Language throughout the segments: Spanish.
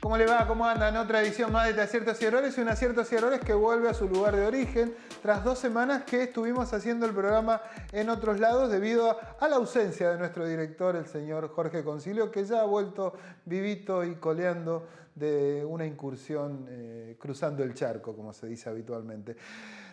¿Cómo le va? ¿Cómo andan? Otra edición más de Aciertos y Errores, y un Aciertos y Errores que vuelve a su lugar de origen tras 2 semanas que estuvimos haciendo el programa en otros lados debido a la ausencia de nuestro director, el señor Jorge Concilio, que ya ha vuelto vivito y coleando de una incursión cruzando el charco, como se dice habitualmente.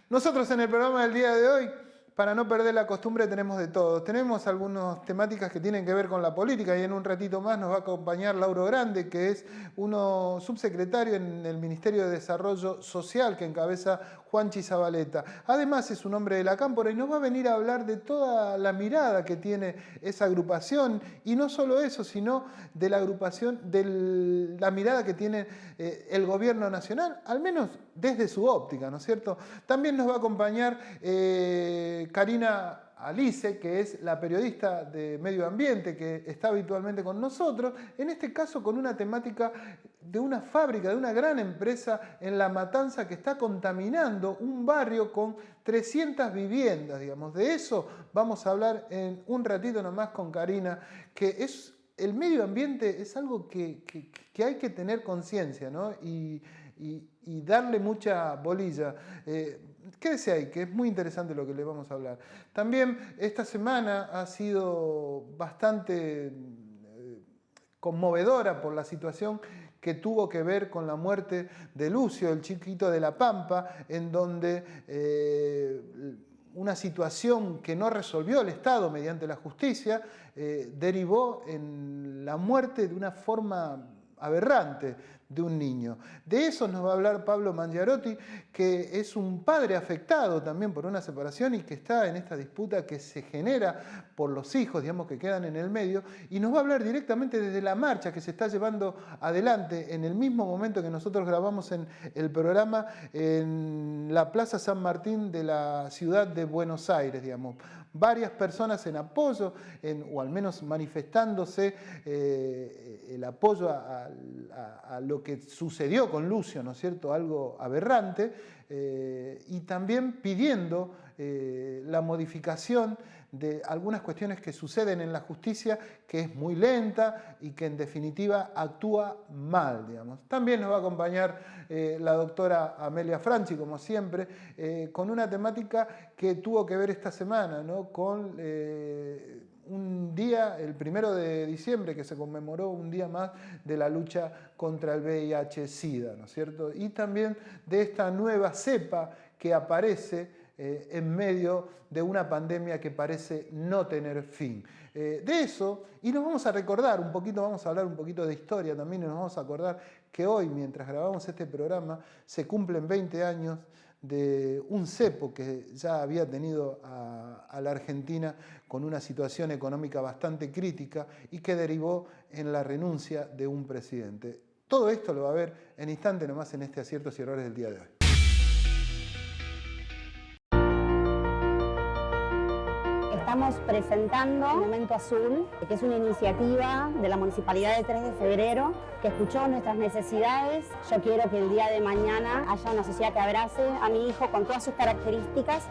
Nosotros en el programa del día de hoy, para no perder la costumbre, tenemos de todo. Tenemos algunas temáticas que tienen que ver con la política y en un ratito más nos va a acompañar Lauro Grande, que es uno subsecretario en el Ministerio de Desarrollo Social que encabeza Juanchi Zabaleta. Además es un hombre de la cámpora y nos va a venir a hablar de toda la mirada que tiene esa agrupación y no solo eso, sino de la agrupación, de la mirada que tiene el gobierno nacional, al menos desde su óptica, ¿no es cierto? También nos va a acompañar Karina Alice, que es la periodista de Medio Ambiente, que está habitualmente con nosotros, en este caso con una temática de una fábrica, de una gran empresa en La Matanza que está contaminando un barrio con 300 viviendas, digamos. De eso vamos a hablar en un ratito nomás con Karina, que es el medio ambiente es algo que hay que tener conciencia, ¿no? Y darle mucha bolilla. Quédese ahí, que es muy interesante lo que le vamos a hablar. También esta semana ha sido bastante conmovedora por la situación que tuvo que ver con la muerte de Lucio, el chiquito de La Pampa, en donde una situación que no resolvió el Estado mediante la justicia derivó en la muerte de una forma aberrante de un niño. De eso nos va a hablar Pablo Mangiarotti, que es un padre afectado también por una separación y que está en esta disputa que se genera por los hijos, digamos, que quedan en el medio, y nos va a hablar directamente desde la marcha que se está llevando adelante en el mismo momento que nosotros grabamos en el programa en la Plaza San Martín de la ciudad de Buenos Aires, digamos. Varias personas en apoyo, o al menos manifestándose el apoyo a lo que sucedió con Lucio, ¿no es cierto? Algo aberrante, y también pidiendo la modificación de algunas cuestiones que suceden en la justicia, que es muy lenta y que en definitiva actúa mal, digamos. También nos va a acompañar la doctora Amelia Franchi, como siempre, con una temática que tuvo que ver esta semana, ¿no? Con un día, el 1 de diciembre, que se conmemoró un día más de la lucha contra el VIH-Sida, ¿no es cierto? Y también de esta nueva cepa que aparece en medio de una pandemia que parece no tener fin. De eso, y nos vamos a recordar un poquito, vamos a hablar un poquito de historia también, y nos vamos a acordar que hoy, mientras grabamos este programa, se cumplen 20 años de un cepo que ya había tenido a la Argentina con una situación económica bastante crítica y que derivó en la renuncia de un presidente. Todo esto lo va a ver en instante nomás en este Aciertos y Errores del día de hoy. Estamos presentando Momento Azul, que es una iniciativa de la Municipalidad de 3 de Febrero que escuchó nuestras necesidades. Yo quiero que el día de mañana haya una sociedad que abrace a mi hijo con todas sus características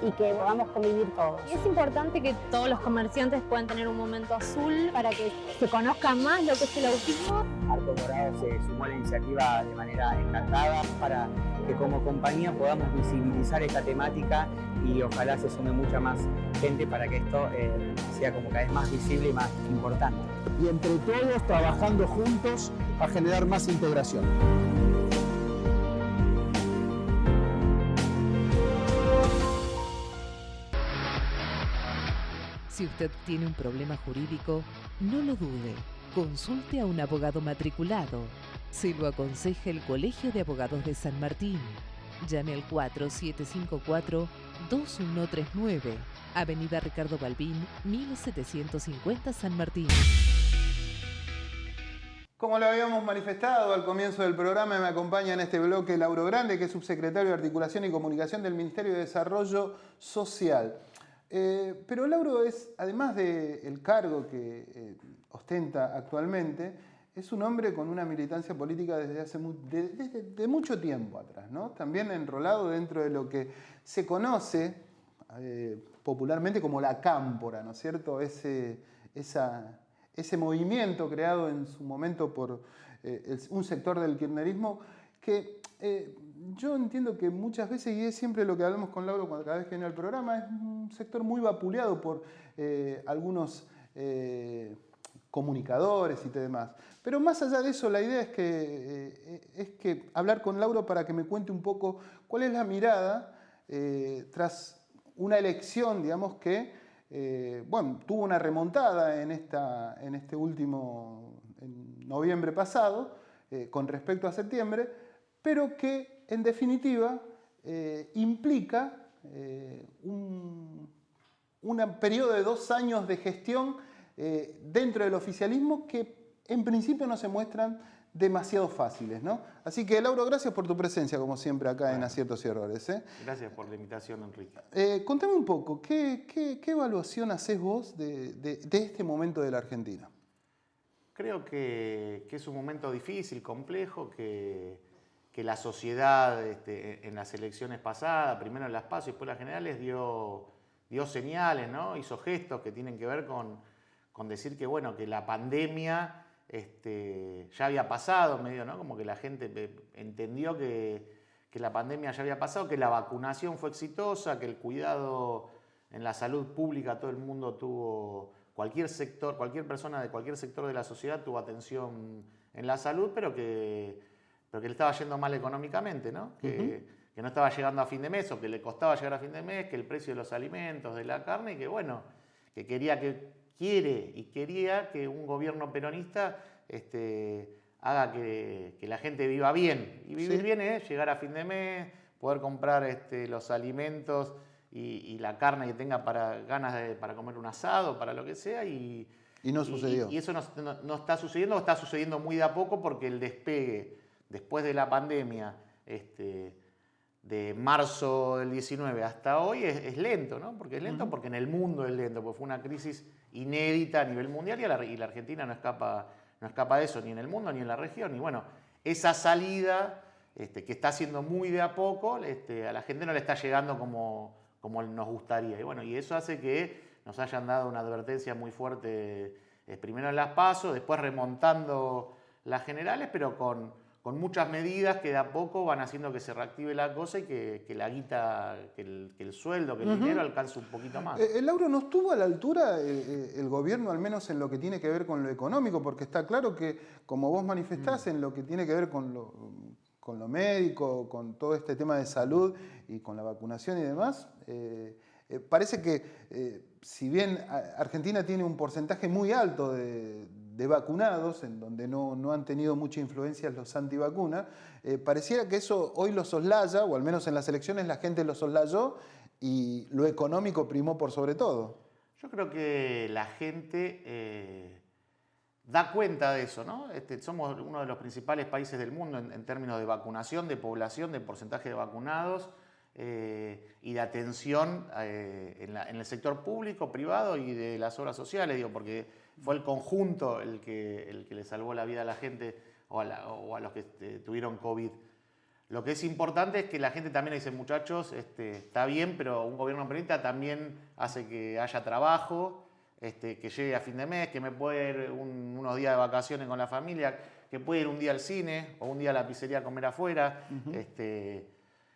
y que podamos convivir todos. Y es importante que todos los comerciantes puedan tener un momento azul para que se conozca más lo que es el autismo. Arco Morado se sumó a la iniciativa de manera encantada para que como compañía podamos visibilizar esta temática y ojalá se sume mucha más gente para que esto sea como cada vez más visible y más importante. Y entre todos trabajando juntos a generar más integración. Si usted tiene un problema jurídico, no lo dude. Consulte a un abogado matriculado. Se lo aconseja el Colegio de Abogados de San Martín. Llame al 4754-2139, Avenida Ricardo Balbín, 1750 San Martín. Como lo habíamos manifestado al comienzo del programa, me acompaña en este bloque Lauro Grande, que es subsecretario de Articulación y Comunicación del Ministerio de Desarrollo Social. Pero Lauro es, además del cargo que ostenta actualmente, es un hombre con una militancia política desde mucho tiempo atrás, ¿no? También enrolado dentro de lo que se conoce popularmente como la cámpora, ¿no es cierto? Esa ese movimiento creado en su momento por un sector del kirchnerismo que yo entiendo que muchas veces, y es siempre lo que hablamos con Lauro cada vez que viene al programa, es un sector muy vapuleado por algunos comunicadores y demás. Pero más allá de eso, la idea es que hablar con Lauro para que me cuente un poco cuál es la mirada tras una elección, digamos, que tuvo una remontada en este último, en noviembre pasado, con respecto a septiembre, pero que en definitiva implica un periodo de 2 años de gestión dentro del oficialismo que en principio no se muestran demasiado fáciles, ¿no? Así que, Lauro, gracias por tu presencia, como siempre, acá en Aciertos y Errores. Gracias por la invitación, Enrique. Contame un poco, ¿qué evaluación haces vos de este momento de la Argentina? Creo que es un momento difícil, complejo, que la sociedad en las elecciones pasadas, primero en las PASO y después en las generales, dio señales, ¿no? Hizo gestos que tienen que ver con decir que, bueno, que la pandemia ya había pasado, medio, ¿no? Como que la gente entendió que la pandemia ya había pasado, que la vacunación fue exitosa, que el cuidado en la salud pública, todo el mundo tuvo, cualquier persona de cualquier sector de la sociedad tuvo atención en la salud, pero que le estaba yendo mal económicamente, ¿no? Que no estaba llegando a fin de mes o que le costaba llegar a fin de mes, que el precio de los alimentos, de la carne, y que bueno, que quería que un gobierno peronista haga que la gente viva bien. Y vivir bien es llegar a fin de mes, poder comprar los alimentos y la carne que tenga para comer un asado, para lo que sea. Y no sucedió. Y eso no está sucediendo, o está sucediendo muy de a poco porque el despegue después de la pandemia, de marzo del 19 hasta hoy, es lento, ¿no? Porque es lento porque en el mundo es lento, porque fue una crisis inédita a nivel mundial y la Argentina no escapa de eso, ni en el mundo ni en la región. Y bueno, esa salida que está haciendo muy de a poco, a la gente no le está llegando como nos gustaría. Y bueno, y eso hace que nos hayan dado una advertencia muy fuerte, primero en las PASO, después remontando las generales, pero con muchas medidas que de a poco van haciendo que se reactive la cosa y que la guita, que el sueldo, que el dinero alcance un poquito más. Lauro, ¿no estuvo a la altura el gobierno, al menos en lo que tiene que ver con lo económico? Porque está claro que, como vos manifestás, en lo que tiene que ver con lo médico, con todo este tema de salud y con la vacunación y demás, parece que si bien Argentina tiene un porcentaje muy alto de vacunados, en donde no han tenido mucha influencia los antivacunas, pareciera que eso hoy lo soslaya, o al menos en las elecciones la gente lo soslayó y lo económico primó por sobre todo. Yo creo que la gente da cuenta de eso, ¿no? Somos uno de los principales países del mundo en términos de vacunación, de población, de porcentaje de vacunados y de atención en el sector público, privado y de las obras sociales, digo, porque fue el conjunto el que le salvó la vida a la gente o a los que tuvieron COVID. Lo que es importante es que la gente también dice, muchachos, está bien, pero un gobierno peronista también hace que haya trabajo, que llegue a fin de mes, que me puede ir unos días de vacaciones con la familia, que puede ir un día al cine o un día a la pizzería a comer afuera.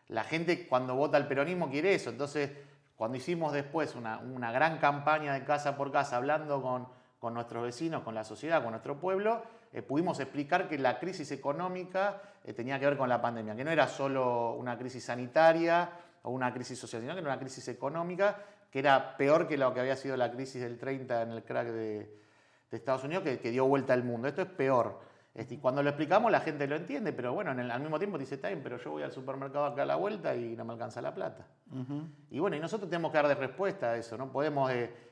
La gente cuando vota al peronismo quiere eso. Entonces, cuando hicimos después una gran campaña de casa por casa, hablando con nuestros vecinos, con la sociedad, con nuestro pueblo, pudimos explicar que la crisis económica tenía que ver con la pandemia, que no era solo una crisis sanitaria o una crisis social, sino que era una crisis económica que era peor que lo que había sido la crisis del 30 en el crack de Estados Unidos, que dio vuelta al mundo. Esto es peor. Y cuando lo explicamos la gente lo entiende, pero bueno, al mismo tiempo dice, está bien, pero yo voy al supermercado acá a la vuelta y no me alcanza la plata. Y bueno, y nosotros tenemos que dar de respuesta a eso, no podemos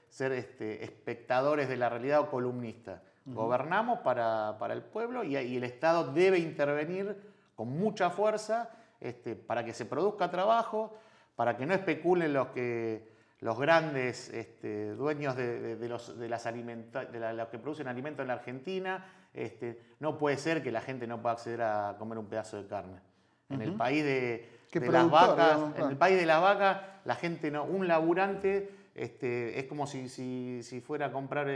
ser espectadores de la realidad o columnistas. Gobernamos para el pueblo y el Estado debe intervenir con mucha fuerza para que se produzca trabajo, para que no especulen los grandes dueños de los que producen alimentos en la Argentina. No puede ser que la gente no pueda acceder a comer un pedazo de carne. En el país de las vacas, en el país de las vacas, la gente no, un laburante es como si fuera a comprar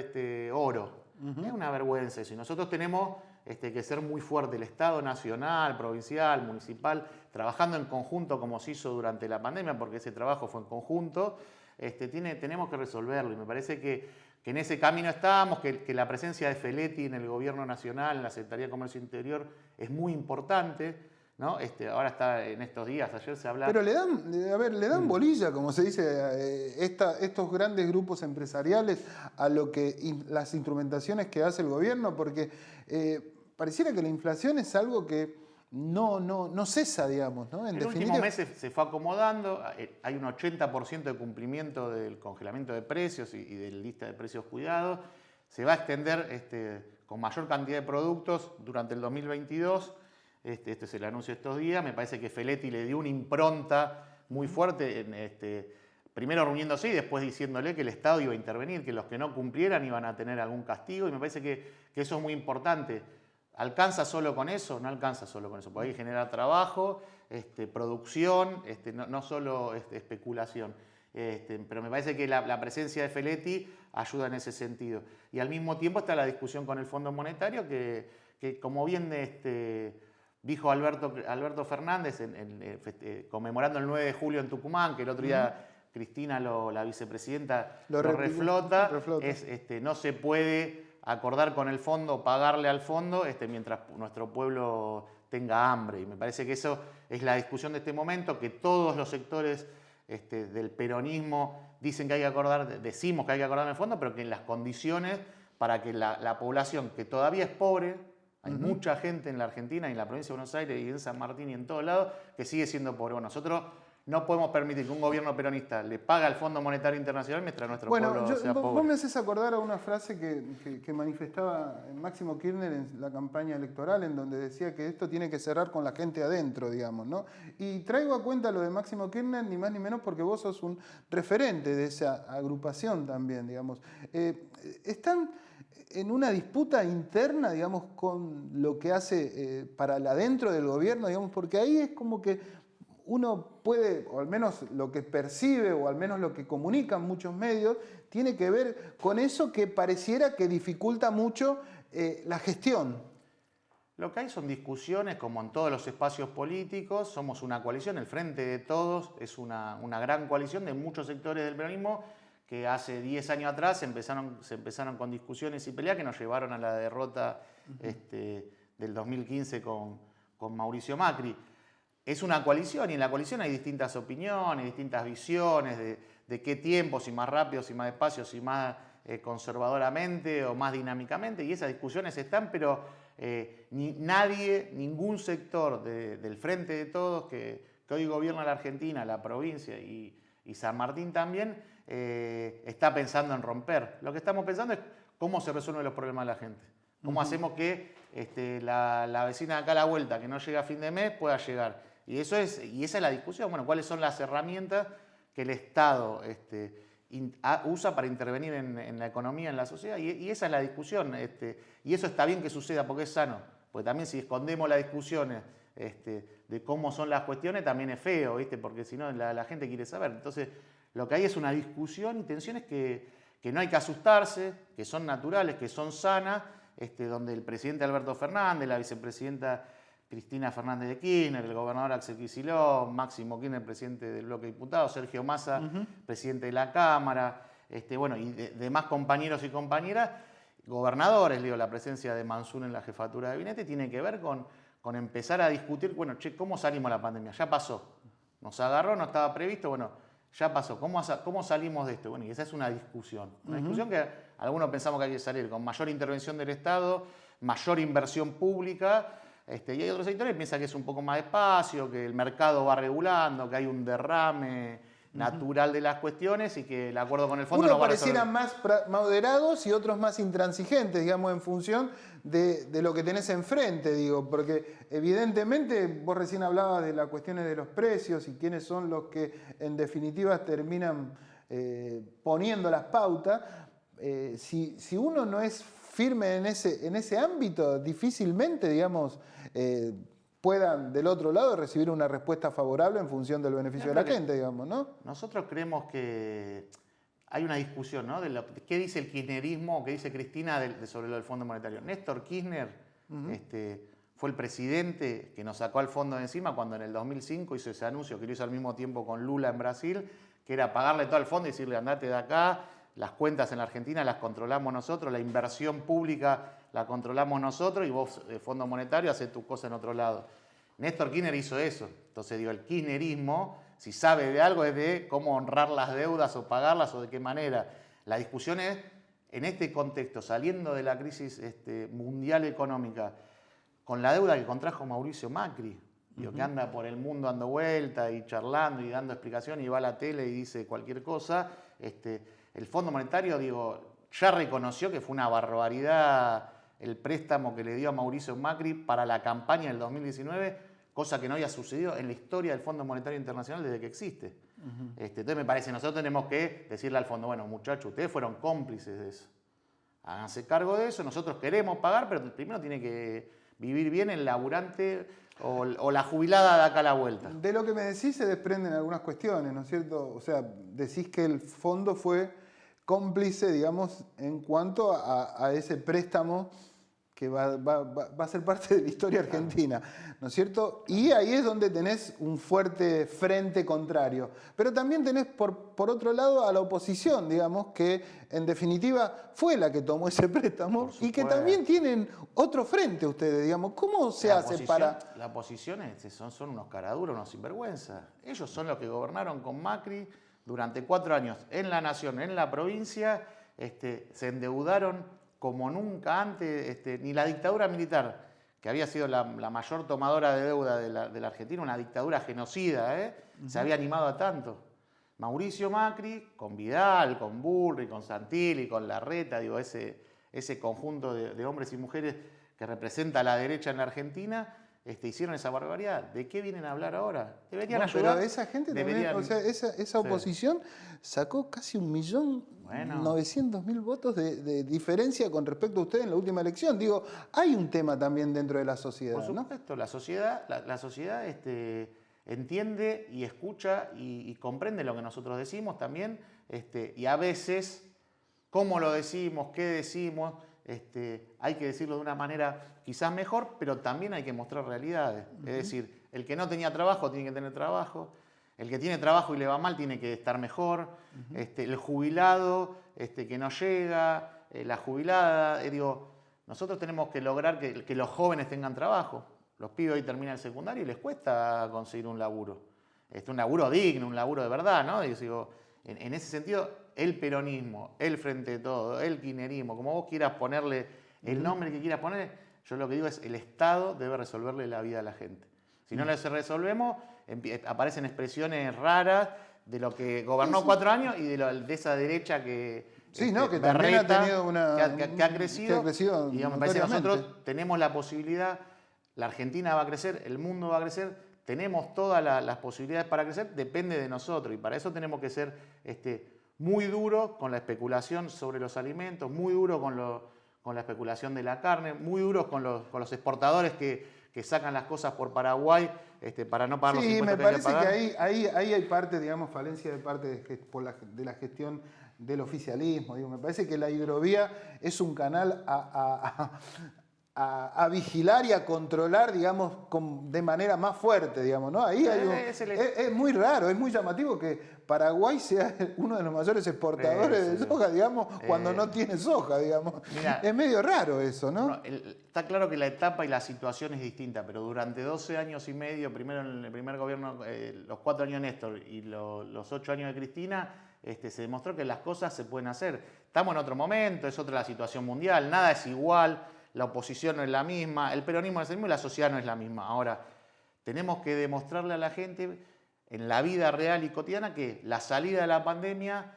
oro. Es una vergüenza eso. Y nosotros tenemos que ser muy fuerte, el Estado nacional, provincial, municipal, trabajando en conjunto como se hizo durante la pandemia, porque ese trabajo fue en conjunto, tenemos que resolverlo. Y me parece que en ese camino estamos, que la presencia de Feletti en el Gobierno Nacional, en la Secretaría de Comercio Interior, es muy importante, ¿no? Ahora está en estos días, ayer se hablaba... Pero le dan bolilla, como se dice, estos grandes grupos empresariales a lo que las instrumentaciones que hace el gobierno, porque pareciera que la inflación es algo que no cesa, digamos, ¿no? En el último mes se fue acomodando, hay un 80% de cumplimiento del congelamiento de precios y de la lista de precios cuidados. Se va a extender con mayor cantidad de productos durante el 2022. Este es el anuncio de estos días. Me parece que Feletti le dio una impronta muy fuerte, primero reuniéndose y después diciéndole que el Estado iba a intervenir, que los que no cumplieran iban a tener algún castigo. Y me parece que eso es muy importante. ¿Alcanza solo con eso? No alcanza solo con eso, porque hay que generar trabajo, producción, no solo especulación. Pero me parece que la presencia de Feletti ayuda en ese sentido. Y al mismo tiempo está la discusión con el Fondo Monetario, que como bien dijo Alberto Fernández, conmemorando el 9 de julio en Tucumán, que el otro día Cristina, la vicepresidenta, lo reflota. No se puede acordar con el fondo, pagarle al fondo, mientras nuestro pueblo tenga hambre. Y me parece que eso es la discusión de este momento, que todos los sectores del peronismo dicen que hay que acordar, decimos que hay que acordar en el fondo, pero que en las condiciones para que la población, que todavía es pobre, hay mucha gente en la Argentina y en la provincia de Buenos Aires y en San Martín y en todos lados, que sigue siendo pobre. Bueno, nosotros no podemos permitir que un gobierno peronista le pague al Fondo Monetario Internacional mientras nuestro pueblo sea pobre. Vos me haces acordar a una frase que manifestaba Máximo Kirchner en la campaña electoral, en donde decía que esto tiene que cerrar con la gente adentro, digamos, ¿no? Y traigo a cuenta lo de Máximo Kirchner, ni más ni menos porque vos sos un referente de esa agrupación también, digamos. Están en una disputa interna, digamos, con lo que hace para el adentro del gobierno, digamos, porque ahí es como que uno puede, o al menos lo que percibe, o al menos lo que comunican muchos medios, tiene que ver con eso que pareciera que dificulta mucho la gestión. Lo que hay son discusiones, como en todos los espacios políticos. Somos una coalición, el Frente de Todos es una gran coalición de muchos sectores del peronismo que hace 10 años atrás se empezaron con discusiones y peleas que nos llevaron a la derrota del 2015 con Mauricio Macri. Es una coalición y en la coalición hay distintas opiniones, distintas visiones de qué tiempo, si más rápido, si más despacio, si más conservadoramente o más dinámicamente, y esas discusiones están, pero ningún sector del Frente de Todos que hoy gobierna la Argentina, la provincia y San Martín también, está pensando en romper. Lo que estamos pensando es cómo se resuelven los problemas de la gente. Cómo hacemos que la vecina de acá a la vuelta, que no llega a fin de mes, pueda llegar. Y esa es la discusión. Bueno, ¿cuáles son las herramientas que el Estado usa para intervenir en la economía, en la sociedad? Y esa es la discusión. Y eso está bien que suceda porque es sano. Porque también si escondemos las discusiones de cómo son las cuestiones, también es feo, ¿viste? Porque si no la gente quiere saber. Entonces, lo que hay es una discusión y tensiones que no hay que asustarse, que son naturales, que son sanas, donde el presidente Alberto Fernández, la vicepresidenta Cristina Fernández de Kirchner, el gobernador Axel Kicillof, Máximo Kirchner, presidente del bloque de diputados, Sergio Massa, presidente de la Cámara, y demás compañeros y compañeras, gobernadores, la presencia de Mansur en la jefatura de gabinete, tiene que ver con empezar a discutir, ¿cómo salimos de la pandemia? Ya pasó, nos agarró, no estaba previsto, ya pasó, ¿cómo salimos de esto? Bueno, y esa es una discusión que algunos pensamos que hay que salir con mayor intervención del Estado, mayor inversión pública, y hay otros sectores que piensan que es un poco más despacio, que el mercado va regulando, que hay un derrame natural de las cuestiones y que el acuerdo con el fondo no va a resolver. Unos parecieran más moderados y otros más intransigentes, digamos, en función de lo que tenés enfrente, digo, porque evidentemente vos recién hablabas de las cuestiones de los precios y quiénes son los que en definitiva terminan poniendo las pautas. Si uno no es firme en ese ámbito, difícilmente, digamos, puedan del otro lado recibir una respuesta favorable en función del beneficio de la gente, digamos, ¿no? Nosotros creemos que hay una discusión, ¿no? ¿Qué dice el kirchnerismo, qué dice Cristina sobre lo del Fondo Monetario? Néstor Kirchner fue el presidente que nos sacó al fondo de encima cuando en el 2005 hizo ese anuncio que lo hizo al mismo tiempo con Lula en Brasil, que era pagarle todo al fondo y decirle andate de acá, las cuentas en la Argentina las controlamos nosotros, la inversión pública la controlamos nosotros y vos, Fondo Monetario, haces tu cosa en otro lado. Néstor Kirchner hizo eso. Entonces, digo, el kirchnerismo, si sabe de algo, es de cómo honrar las deudas o pagarlas o de qué manera. La discusión es, en este contexto, saliendo de la crisis mundial económica, con la deuda que contrajo Mauricio Macri, digo, que anda por el mundo dando vueltas y charlando y dando explicaciones y va a la tele y dice cualquier cosa, el Fondo Monetario, digo, ya reconoció que fue una barbaridad el préstamo que le dio a Mauricio Macri para la campaña del 2019, cosa que no había sucedido en la historia del Fondo Monetario Internacional desde que existe. Entonces me parece, nosotros tenemos que decirle al fondo, bueno, muchachos, ustedes fueron cómplices de eso. Háganse cargo de eso, nosotros queremos pagar, pero primero tiene que vivir bien el laburante o la jubilada de acá a la vuelta. De lo que me decís se desprenden algunas cuestiones, ¿no es cierto? O sea, decís que el fondo fue cómplice, digamos, en cuanto a ese préstamo que va a ser parte de la historia argentina, ¿no es cierto? Y ahí es donde tenés un fuerte frente contrario. Pero también tenés, por otro lado, a la oposición, digamos, que en definitiva fue la que tomó ese préstamo y que también tienen otro frente ustedes, digamos. ¿Cómo se hace para...? La oposición son unos caraduros, unos sinvergüenzas. Ellos son los que gobernaron con Macri durante 4 años en la nación, en la provincia, se endeudaron como nunca antes, ni la dictadura militar, que había sido la mayor tomadora de deuda de la Argentina, una dictadura genocida, se había animado a tanto. Mauricio Macri, con Vidal, con Bullrich, con Santilli, con Larreta, digo, ese conjunto de hombres y mujeres que representa a la derecha en la Argentina, hicieron esa barbaridad. ¿De qué vienen a hablar ahora? Deberían ayudar. Pero esa gente también, o sea, esa oposición sacó casi 1.900.000 votos de diferencia con respecto a ustedes en la última elección. Digo, hay un tema también dentro de la sociedad, ¿no? Por supuesto, la sociedad entiende y escucha y comprende lo que nosotros decimos también, y a veces, cómo lo decimos, qué decimos, hay que decirlo de una manera quizás mejor, pero también hay que mostrar realidades. Es decir, el que no tenía trabajo tiene que tener trabajo, el que tiene trabajo y le va mal tiene que estar mejor, el jubilado que no llega, la jubilada. Digo, nosotros tenemos que lograr que los jóvenes tengan trabajo. Los pibes hoy terminan el secundario y les cuesta conseguir un laburo. Un laburo digno, un laburo de verdad, ¿no? Digo, en ese sentido, el peronismo, el Frente de Todos, el kirchnerismo, como vos quieras ponerle el nombre que quieras poner, yo lo que digo es el Estado debe resolverle la vida a la gente. Si no le resolvemos, aparecen expresiones raras de lo que gobernó 4 años y de esa derecha que... Sí, ¿no? Que también ha tenido que ha crecido. Y me parece que nosotros tenemos la posibilidad, la Argentina va a crecer, el mundo va a crecer, tenemos todas las posibilidades para crecer, depende de nosotros. Y para eso tenemos que ser muy duros con la especulación sobre los alimentos, muy duros con la especulación de la carne, muy duros con los exportadores que sacan las cosas por Paraguay para no pagar los impuestos que hay que pagar. Sí, me parece que ahí hay parte, digamos, falencia de parte de la gestión del oficialismo. Digo, me parece que la hidrovía es un canal a vigilar y a controlar, digamos, de manera más fuerte, digamos, ¿no? Ahí es muy raro, es muy llamativo que Paraguay sea uno de los mayores exportadores de soja, digamos, cuando no tiene soja, digamos. Mirá, es medio raro eso, ¿no? Está claro que la etapa y la situación es distinta, pero durante 12 años y medio, primero en el primer gobierno, los 4 años de Néstor y los 8 años de Cristina, se demostró que las cosas se pueden hacer. Estamos en otro momento, es otra la situación mundial, nada es igual. La oposición no es la misma, el peronismo no es el mismo y la sociedad no es la misma. Ahora, tenemos que demostrarle a la gente en la vida real y cotidiana que la salida de la pandemia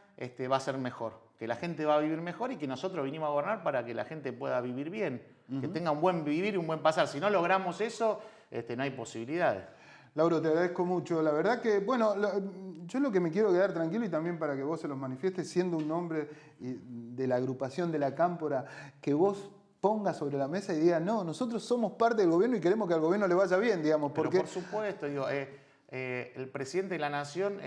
va a ser mejor, que la gente va a vivir mejor y que nosotros vinimos a gobernar para que la gente pueda vivir bien, que tenga un buen vivir y un buen pasar. Si no logramos eso, no hay posibilidades. Lauro, te agradezco mucho. La verdad que, bueno, yo lo que me quiero quedar tranquilo y también para que vos se los manifiestes, siendo un hombre de la agrupación de la Cámpora, que vos ponga sobre la mesa y diga, no, nosotros somos parte del gobierno y queremos que al gobierno le vaya bien, digamos. Pero por supuesto, digo, el presidente de la Nación,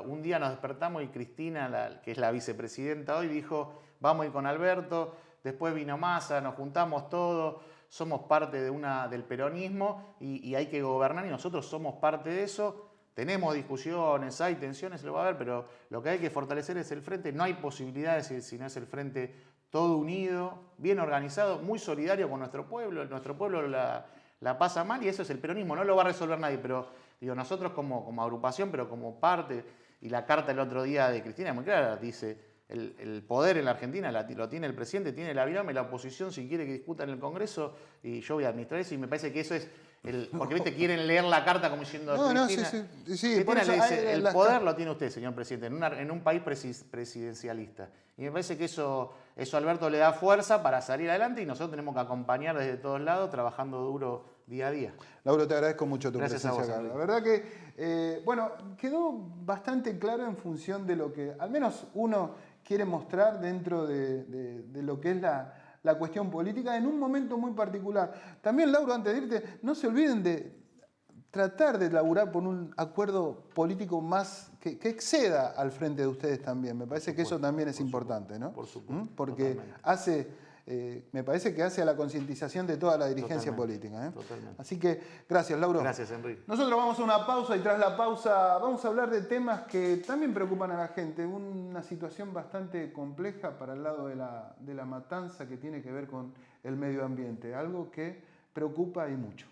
un día nos despertamos y Cristina, que es la vicepresidenta hoy, dijo, vamos a ir con Alberto, después vino Massa, nos juntamos todos, somos parte del peronismo y hay que gobernar y nosotros somos parte de eso. Tenemos discusiones, hay tensiones, lo va a haber, pero lo que hay que fortalecer es el frente. No hay posibilidades si no es el frente todo unido, bien organizado, muy solidario con nuestro pueblo. Nuestro pueblo la pasa mal y eso es el peronismo. No lo va a resolver nadie, pero digo, nosotros como agrupación, pero como parte, y la carta el otro día de Cristina es muy clara, dice, el poder en la Argentina lo tiene el presidente, tiene la binomio, la oposición si quiere que discuta en el Congreso, y yo voy a administrar eso, y me parece que eso es... porque viste, quieren leer la carta como diciendo Cristina, Cristina le dice, el poder lo tiene usted, señor presidente, en un país presidencialista. Y me parece que eso a Alberto le da fuerza para salir adelante y nosotros tenemos que acompañar desde todos lados, trabajando duro día a día. Lauro, te agradezco mucho tu Gracias presencia a vos, acá. La verdad que, bueno, quedó bastante claro en función de lo que al menos uno quiere mostrar dentro de lo que es la cuestión política en un momento muy particular. También, Lauro, antes de irte, no se olviden de tratar de laburar por un acuerdo político más que exceda al frente de ustedes también. Me parece que eso también es importante, ¿no? Por supuesto. Porque me parece que hace a la concientización de toda la dirigencia política. Totalmente. Así que, gracias, Lauro. Gracias, Enrique. Nosotros vamos a una pausa y tras la pausa vamos a hablar de temas que también preocupan a la gente. Una situación bastante compleja para el lado de la matanza que tiene que ver con el medio ambiente. Algo que preocupa y mucho.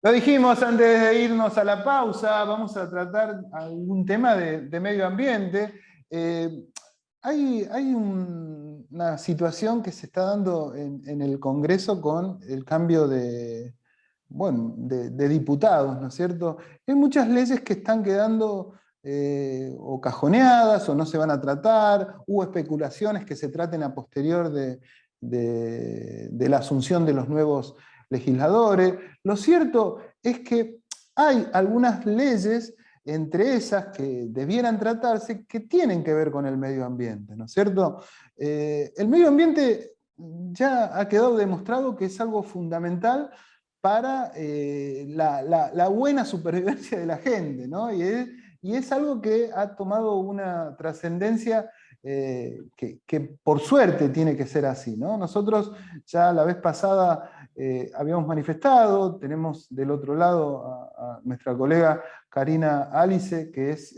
Lo dijimos antes de irnos a la pausa, vamos a tratar algún tema de medio ambiente. Hay una situación que se está dando en el Congreso con el cambio de diputados, ¿no es cierto? Hay muchas leyes que están quedando o cajoneadas o no se van a tratar, hubo especulaciones que se traten a posterior de la asunción de los nuevos legisladores. Lo cierto es que hay algunas leyes, entre esas que debieran tratarse, que tienen que ver con el medio ambiente, ¿no es cierto? El medio ambiente ya ha quedado demostrado que es algo fundamental para la buena supervivencia de la gente, ¿no? Y es algo que ha tomado una trascendencia que por suerte tiene que ser así, ¿no? Nosotros ya la vez pasada habíamos manifestado, tenemos del otro lado a nuestra colega Karina Alice, que es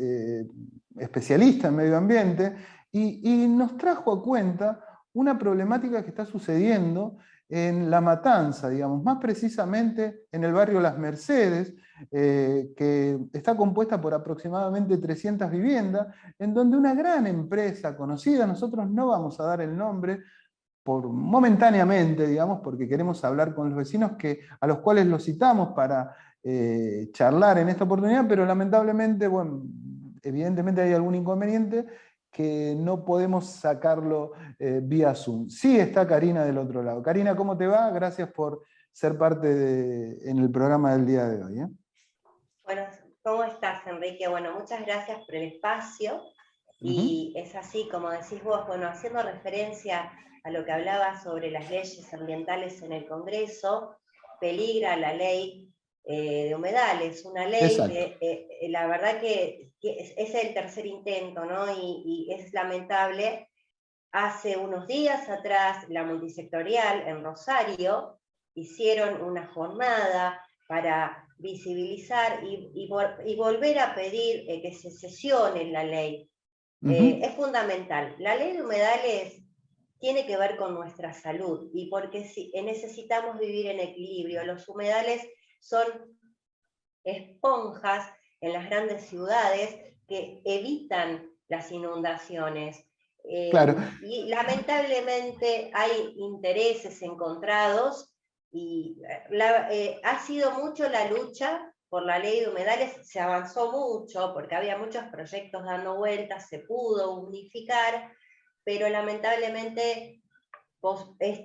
especialista en medio ambiente, y nos trajo a cuenta una problemática que está sucediendo en La Matanza, digamos, más precisamente en el barrio Las Mercedes, que está compuesta por aproximadamente 300 viviendas, en donde una gran empresa conocida, nosotros no vamos a dar el nombre, momentáneamente, digamos, porque queremos hablar con los vecinos a los cuales los citamos para charlar en esta oportunidad, pero lamentablemente, bueno, evidentemente hay algún inconveniente que no podemos sacarlo vía Zoom. Sí está Karina del otro lado. Karina, ¿cómo te va? Gracias por ser parte en el programa del día de hoy. Bueno, ¿cómo estás, Enrique? Bueno, muchas gracias por el espacio. Y es así, como decís vos, bueno, haciendo referencia a lo que hablaba sobre las leyes ambientales en el Congreso, peligra la ley de humedales, una ley que la verdad que es el tercer intento, ¿no? Y es lamentable. Hace unos días atrás, la multisectorial en Rosario hicieron una jornada para visibilizar y volver a pedir que se sesione la ley. Es fundamental. La ley de humedales tiene que ver con nuestra salud y porque necesitamos vivir en equilibrio. Los humedales son esponjas en las grandes ciudades que evitan las inundaciones. Claro. Y lamentablemente hay intereses encontrados y ha sido mucho la lucha por la ley de humedales, se avanzó mucho porque había muchos proyectos dando vueltas, se pudo unificar, pero lamentablemente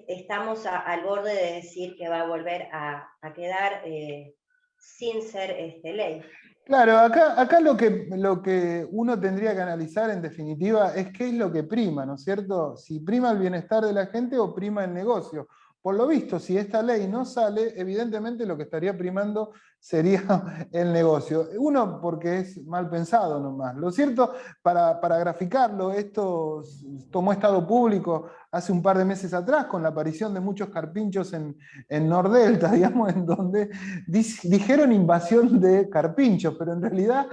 estamos al borde de decir que va a volver a quedar sin ser ley. Claro, acá lo que uno tendría que analizar en definitiva es qué es lo que prima, ¿no es cierto? Si prima el bienestar de la gente o prima el negocio. Por lo visto, si esta ley no sale, evidentemente lo que estaría primando sería el negocio. Uno, porque es mal pensado nomás. Lo cierto, para graficarlo, esto tomó estado público hace un par de meses atrás con la aparición de muchos carpinchos en Nordelta, digamos, en donde dijeron invasión de carpinchos, pero en realidad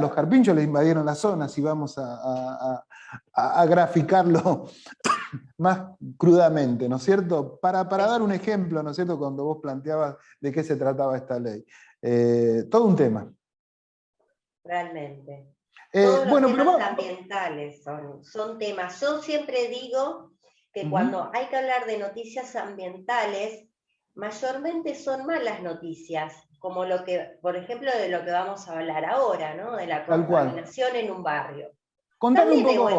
los carpinchos les invadieron la zona, si vamos a graficarlo más crudamente, ¿no es cierto? Para dar un ejemplo, ¿no es cierto? Cuando vos planteabas de qué se trataba esta ley. Todo un tema. Realmente. Todos los temas ambientales son temas. Yo siempre digo que cuando hay que hablar de noticias ambientales, mayormente son malas noticias, como lo que, por ejemplo, de lo que vamos a hablar ahora, ¿no? De la contaminación en un barrio. Contame un poco.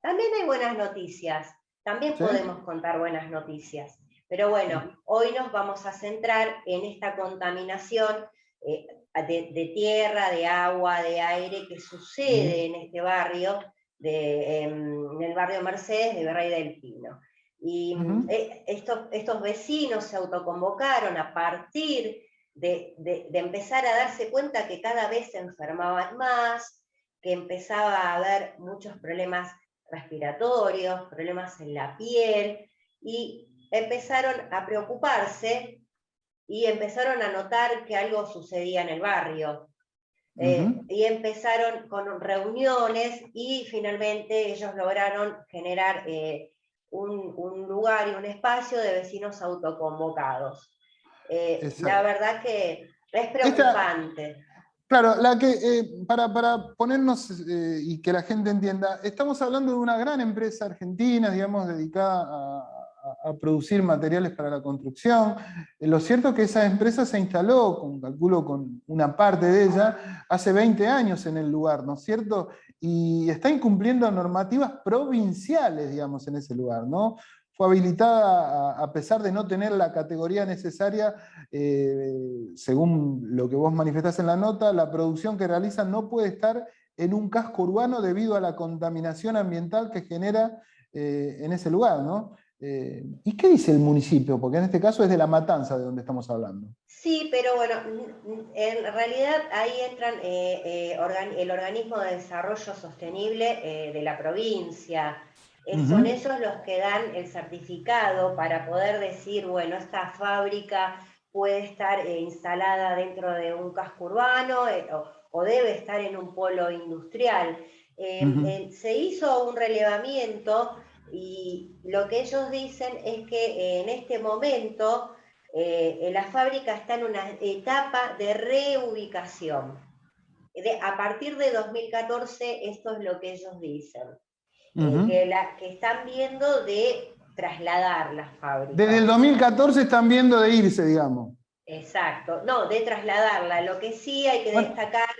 También hay buenas noticias, también podemos contar buenas noticias. Pero bueno, hoy nos vamos a centrar en esta contaminación de tierra, de agua, de aire que sucede en este barrio, en el barrio Mercedes de Virrey del Pino. Y estos vecinos se autoconvocaron a partir de empezar a darse cuenta que cada vez se enfermaban más, que empezaba a haber muchos problemas respiratorios, problemas en la piel, y empezaron a preocuparse y empezaron a notar que algo sucedía en el barrio. Y empezaron con reuniones y finalmente ellos lograron generar un lugar y un espacio de vecinos autoconvocados. La verdad que es preocupante. Claro, para ponernos y que la gente entienda, estamos hablando de una gran empresa argentina, digamos, dedicada a producir materiales para la construcción. Lo cierto es que esa empresa se instaló, calculo con una parte de ella, hace 20 años en el lugar, ¿no es cierto? Y está incumpliendo normativas provinciales, digamos, en ese lugar, ¿no? Fue habilitada a pesar de no tener la categoría necesaria, según lo que vos manifestás en la nota, la producción que realiza no puede estar en un casco urbano debido a la contaminación ambiental que genera en ese lugar, ¿no? ¿Y qué dice el municipio? Porque en este caso es de La Matanza de donde estamos hablando. Sí, pero bueno, en realidad ahí entran el Organismo de Desarrollo Sostenible de la provincia. Son ellos los que dan el certificado para poder decir, bueno, esta fábrica puede estar instalada dentro de un casco urbano o debe estar en un polo industrial. Se hizo un relevamiento y lo que ellos dicen es que en este momento la fábrica está en una etapa de reubicación. A partir de 2014 esto es lo que ellos dicen. Que están viendo de trasladar las fábricas. Desde el 2014 están viendo de irse, digamos. Exacto, no, de trasladarla. Lo que sí hay que destacar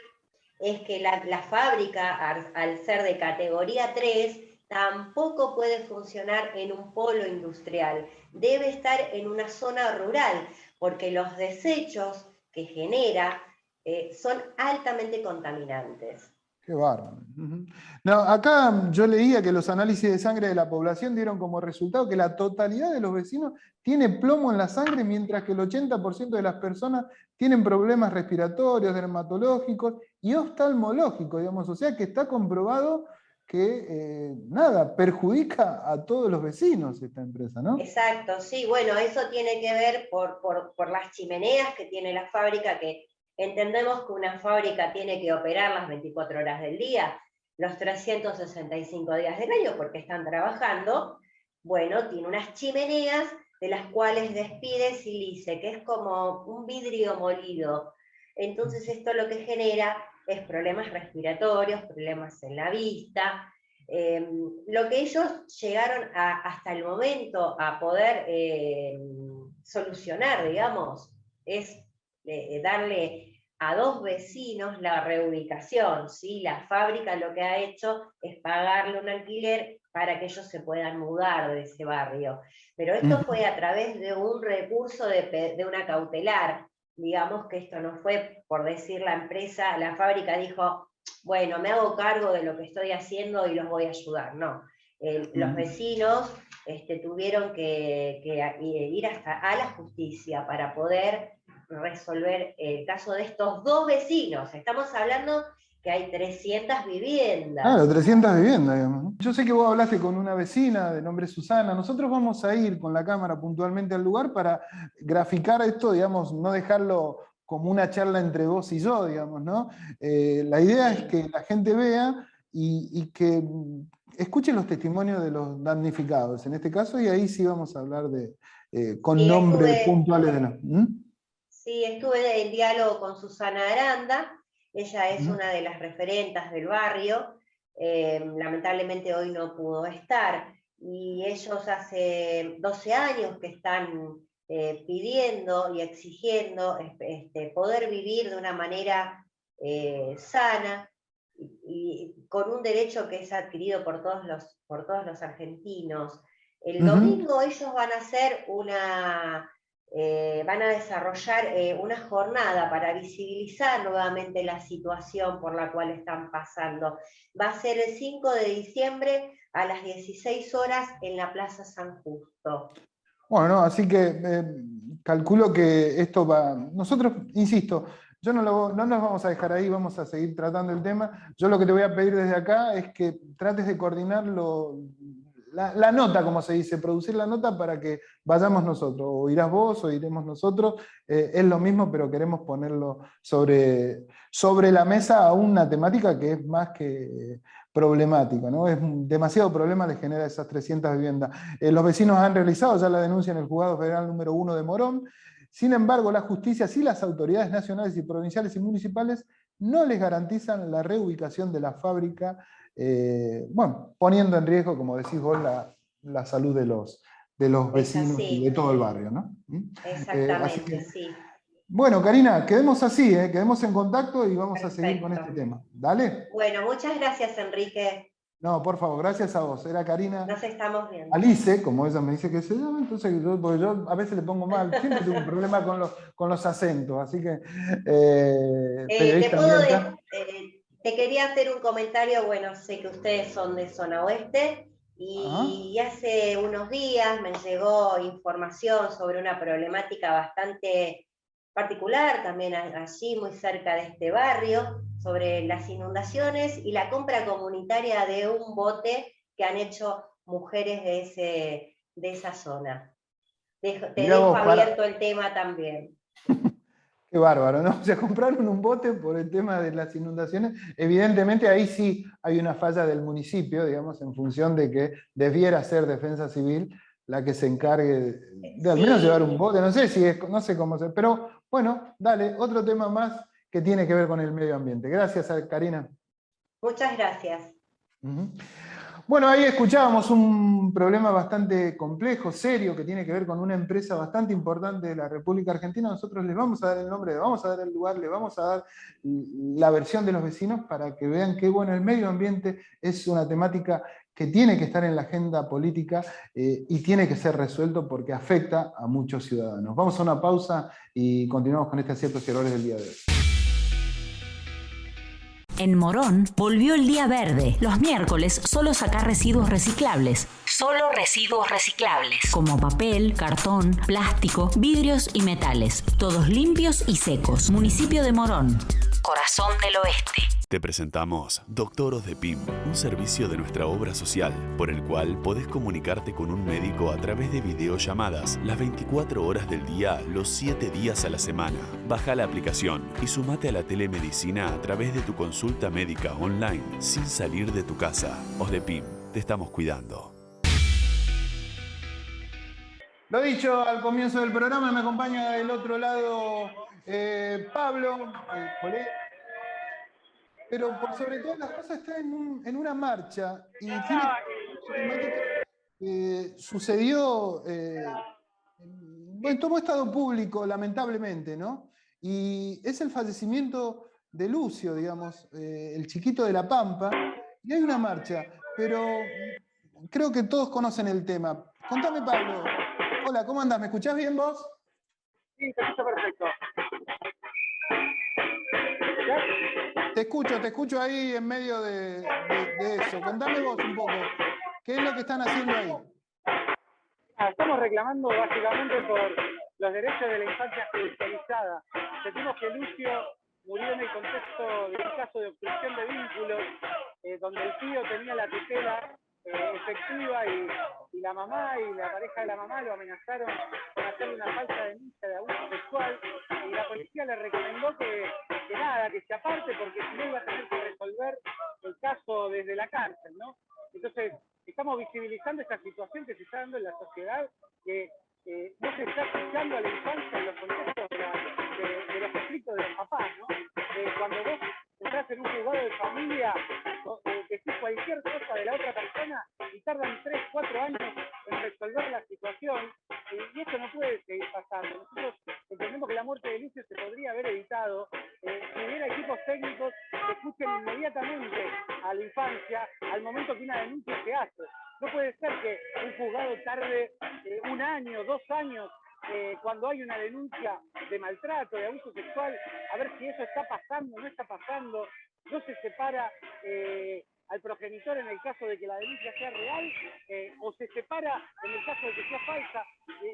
es que la fábrica, al ser de categoría 3, tampoco puede funcionar en un polo industrial. Debe estar en una zona rural, porque los desechos que genera son altamente contaminantes. Qué bárbaro. No, acá yo leía que los análisis de sangre de la población dieron como resultado que la totalidad de los vecinos tiene plomo en la sangre, mientras que el 80% de las personas tienen problemas respiratorios, dermatológicos y oftalmológicos, digamos. O sea que está comprobado que perjudica a todos los vecinos esta empresa, ¿no? Exacto, sí, bueno, eso tiene que ver por las chimeneas que tiene la fábrica, que entendemos que una fábrica tiene que operar las 24 horas del día, los 365 días del año, porque están trabajando. Bueno, tiene unas chimeneas de las cuales despide silice, que es como un vidrio molido. Entonces esto lo que genera es problemas respiratorios, problemas en la vista. Lo que ellos llegaron hasta el momento a poder solucionar, digamos, es darle a 2 vecinos la reubicación, ¿sí? La fábrica lo que ha hecho es pagarle un alquiler para que ellos se puedan mudar de ese barrio. Pero esto fue a través de un recurso de una cautelar. Digamos que esto no fue por decir la empresa, la fábrica dijo, bueno, me hago cargo de lo que estoy haciendo y los voy a ayudar. No, los vecinos tuvieron que ir hasta a la justicia para poder resolver el caso de estos 2 vecinos. Estamos hablando que hay 300 viviendas. Claro, 300 viviendas, digamos. Yo sé que vos hablaste con una vecina de nombre Susana. Nosotros vamos a ir con la cámara puntualmente al lugar para graficar esto, digamos, no dejarlo como una charla entre vos y yo, digamos, ¿no? La idea es que la gente vea y que escuche los testimonios de los damnificados, en este caso, y ahí sí vamos a hablar con nombres puntuales de los... Sí, estuve en diálogo con Susana Aranda. Ella es una de las referentas del barrio, lamentablemente hoy no pudo estar, y ellos hace 12 años que están pidiendo y exigiendo poder vivir de una manera sana, y con un derecho que es adquirido por todos los argentinos. El domingo ellos van a hacer van a desarrollar una jornada para visibilizar nuevamente la situación por la cual están pasando. Va a ser el 5 de diciembre a las 16 horas en la Plaza San Justo. Bueno, así que calculo que esto va... Nosotros, insisto, no nos vamos a dejar ahí, vamos a seguir tratando el tema. Yo lo que te voy a pedir desde acá es que trates de coordinar la nota, como se dice, producir la nota para que vayamos nosotros, o irás vos o iremos nosotros, es lo mismo, pero queremos ponerlo sobre la mesa a una temática que es más que problemática, ¿no? Es demasiado problema le genera esas 300 viviendas. Los vecinos han realizado ya la denuncia en el Juzgado Federal número 1 de Morón. Sin embargo, la justicia, sí, las autoridades nacionales y provinciales y municipales no les garantizan la reubicación de la fábrica, bueno, poniendo en riesgo, como decís vos, la salud de los vecinos y de todo el barrio, ¿no? Exactamente, sí. Bueno, Karina, quedemos así, quedemos en contacto y vamos a seguir con este tema. ¿Dale? Bueno, muchas gracias, Enrique. No, por favor, gracias a vos. Era Karina. Nos estamos viendo. Alice, como ella me dice que se llama, entonces porque yo a veces le pongo mal, siempre tengo un problema con los acentos, así que... te quería hacer un comentario, bueno, sé que ustedes son de zona oeste, y hace unos días me llegó información sobre una problemática bastante particular, también allí muy cerca de este barrio, sobre las inundaciones y la compra comunitaria de un bote que han hecho mujeres de esa zona. Te dejo abierto el tema también. Qué bárbaro, ¿no? Se compraron un bote por el tema de las inundaciones. Evidentemente ahí sí hay una falla del municipio, digamos, en función de que debiera ser Defensa Civil la que se encargue de al menos llevar un bote. No sé cómo se... Pero bueno, dale, otro tema más que tiene que ver con el medio ambiente. Gracias, Karina. Muchas gracias. Bueno, ahí escuchábamos un problema bastante complejo, serio, que tiene que ver con una empresa bastante importante de la República Argentina. Nosotros les vamos a dar el nombre, les vamos a dar el lugar, les vamos a dar la versión de los vecinos para que vean que, bueno, el medio ambiente es una temática que tiene que estar en la agenda política y tiene que ser resuelto porque afecta a muchos ciudadanos. Vamos a una pausa y continuamos con estos aciertos y errores del día de hoy. En Morón volvió el día verde. Los miércoles solo sacar residuos reciclables. Solo residuos reciclables. Como papel, cartón, plástico, vidrios y metales. Todos limpios y secos. Municipio de Morón. Corazón del Oeste. Te presentamos Doctoros de PIM, un servicio de nuestra obra social, por el cual podés comunicarte con un médico a través de videollamadas las 24 horas del día, los 7 días a la semana. Baja la aplicación y sumate a la telemedicina a través de tu consulta médica online, sin salir de tu casa. OSDEPIM, te estamos cuidando. Lo dicho al comienzo del programa, me acompaña del otro lado Pablo. pero por sobre todas las cosas está en una marcha y tiene temática que sucedió en todo estado público, lamentablemente, ¿no? Y es el fallecimiento de Lucio, digamos, el chiquito de La Pampa, y hay una marcha, pero creo que todos conocen el tema. Contame, Pablo. Hola, ¿cómo andás? ¿Me escuchás bien vos? Sí, te escucho perfecto. Te escucho ahí en medio de eso. Contame vos un poco, ¿qué es lo que están haciendo ahí? Estamos reclamando básicamente por los derechos de la infancia judicializada. Sentimos que Lucio murió en el contexto de un caso de obstrucción de vínculos, donde el tío tenía la tutela efectiva y la mamá y la pareja de la mamá lo amenazaron con hacerle una falsa denuncia de abuso sexual, y la policía le recomendó que se aparte, porque si no iba a tener que resolver el caso desde la cárcel, ¿no? Entonces, estamos visibilizando esta situación que se está dando en la sociedad, que no se está escuchando a la infancia en los contextos de los conflictos de los papás, ¿no? Cuando vos entras en un juzgado de familia, decís cualquier cosa de la otra persona y tardan 3, 4 años en resolver la situación, y esto no puede seguir pasando. Nosotros entendemos que la muerte de Lucio se podría haber evitado si hubiera equipos técnicos que escuchen inmediatamente a la infancia al momento que una denuncia se hace. No puede ser que un juzgado tarde 1 año, 2 años, cuando hay una denuncia de maltrato, de abuso sexual, a ver si eso está pasando, no está pasando. No se separa al progenitor en el caso de que la denuncia sea real, o se separa en el caso de que sea falsa.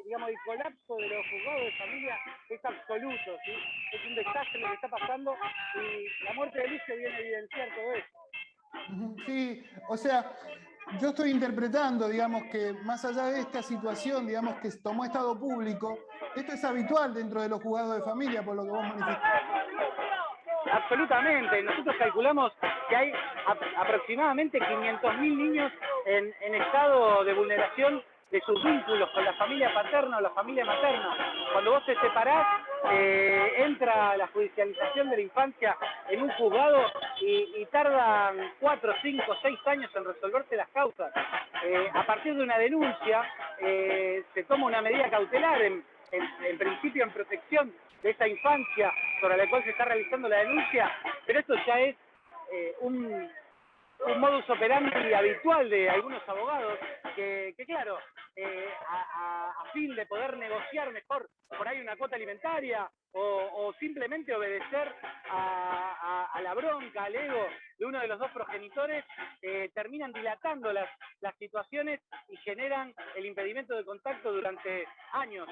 Digamos, el colapso de los juzgados de familia es absoluto, ¿sí? Es un desastre lo que está pasando, y la muerte de Lucio viene a evidenciar todo eso. Sí, o sea, yo estoy interpretando, digamos, que más allá de esta situación, digamos, que tomó estado público, esto es habitual dentro de los juzgados de familia, por lo que vos manifestás. Absolutamente. Nosotros calculamos que hay aproximadamente 500.000 niños en estado de vulneración de sus vínculos con la familia paterna o la familia materna. Cuando vos te separás, entra la judicialización de la infancia en un juzgado y tardan 4, 5, 6 años en resolverse las causas. A partir de una denuncia, se toma una medida cautelar, en principio en protección de esa infancia sobre la cual se está realizando la denuncia, pero esto ya es un modus operandi habitual de algunos abogados que claro, a fin de poder negociar mejor por ahí una cuota alimentaria o simplemente obedecer a la bronca, al ego de uno de los dos progenitores, terminan dilatando las situaciones y generan el impedimento de contacto durante años.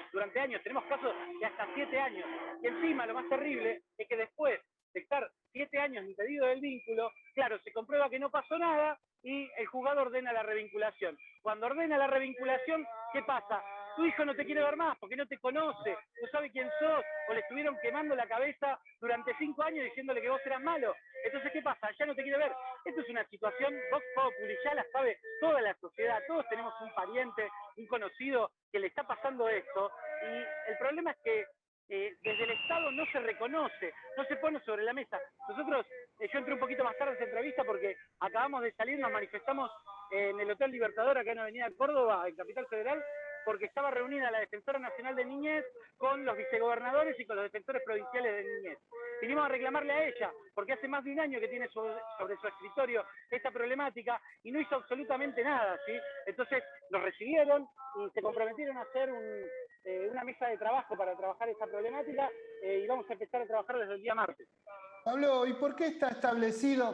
Tenemos casos de hasta 7 años. Y encima lo más terrible es que después de estar 7 años impedido del vínculo, claro, se comprueba que no pasó nada y el juzgado ordena la revinculación. Cuando ordena la revinculación, ¿qué pasa? Tu hijo no te quiere ver más porque no te conoce, no sabe quién sos, o le estuvieron quemando la cabeza durante 5 años diciéndole que vos eras malo. Entonces, ¿qué pasa? Ya no te quiere ver. Esto es una situación vox populi, ya la sabe toda la sociedad. Todos tenemos un pariente, un conocido que le está pasando esto. Y el problema es que desde el Estado no se reconoce, no se pone sobre la mesa. Nosotros, yo entré un poquito más tarde a esta entrevista porque acabamos de salir, nos manifestamos en el Hotel Libertador, acá en Avenida Córdoba, en Capital Federal, porque estaba reunida la Defensora Nacional de Niñez con los vicegobernadores y con los defensores provinciales de niñez. Vinimos a reclamarle a ella, porque hace más de 1 año que tiene sobre su escritorio esta problemática y no hizo absolutamente nada, ¿sí? Entonces nos recibieron y se comprometieron a hacer una mesa de trabajo para trabajar esta problemática, y vamos a empezar a trabajar desde el día martes. Pablo, ¿y por qué está establecido,